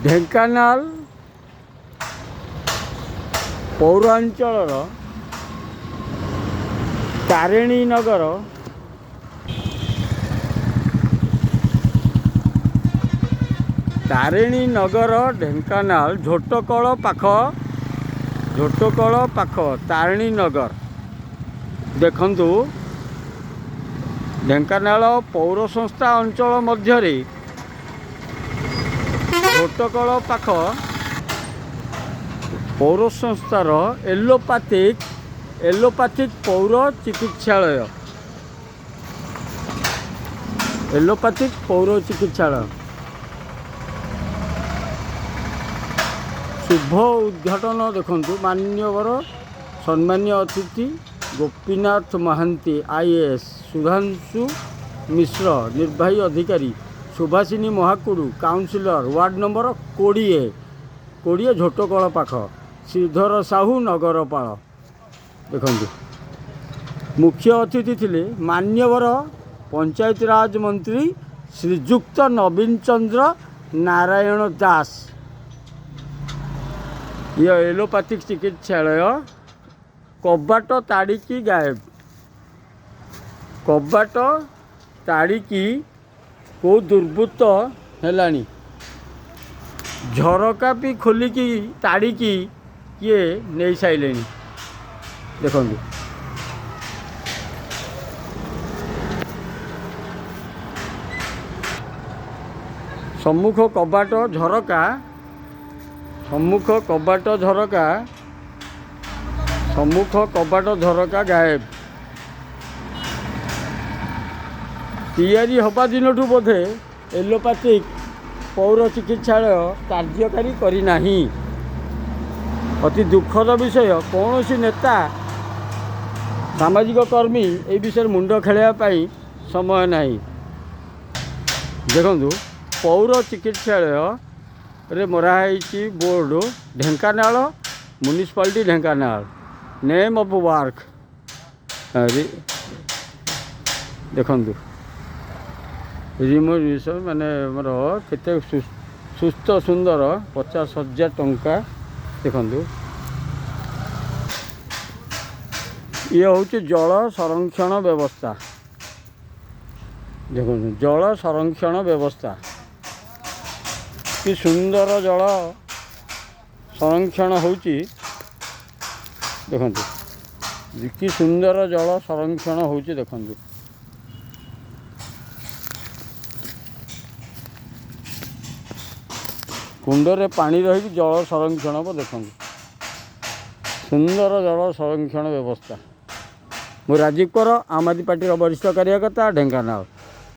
ढेंकानाल पौरांचल तारिणी नगर ढेंकानाल झोटकल पाख तारिणी नगर देखंतु ढेंकानाल पौर संस्था अंचल मध्य झोटकल पाख पौर संस्थार एलोपैथिक पौर चिकित्सालय शुभ उद्घाटन देखंतु मान्यवर सम्मान्य अतिथि गोपीनाथ महांती आईएएस सुधांशु मिश्र निर्वाही अधिकारी सुभाषिनी महाकुड़ू काउंसिलर वार्ड नंबर 20 झोटकल पाख श्रीधर साहू नगरपाल देखंतु मुख्य अतिथि थिले मान्यवर पंचायत राज मंत्री श्रीजुक्त नवीन चंद्र नारायण दास। यह एलोपैथिक चिकित्सालय कबाट ताड़िकी गायब कबाट ताड़िकी को दुर्बृत्त हेलानी झरका भी खोलिकी ताड़िकी किए नहीं सारे देखंतु सम्मुख कबाट झरका गायब तैयारी हवा दिन बोधे एलोपैथिक पौर चिकित्सालय कार्यकारी करना अति दुखद विषय। कौन सी नेता सामाजिक कर्मी ए विषय मुंड खेलवाई समय नहीं। देखु पौर चिकित्सालय रे मराई board Dhenkanal municipality Dhenkanal name of work देखु रिमोशन माने मोर केते सुस्थ सुंदर 50,000 टंका देखु ये हूँ जल संरक्षण व्यवस्था देखो जल संरक्षण व्यवस्था कि सुंदर जल संरक्षण होची देखंतु कि सुंदर जल संरक्षण होची देखंतु कुंडरे पानी रही जल संरक्षण देखंतु सुंदर जल संरक्षण व्यवस्था। मु राजीव कर आम आदमी पार्टी वरिष्ठ कार्यकर्ता ढेंकानाल।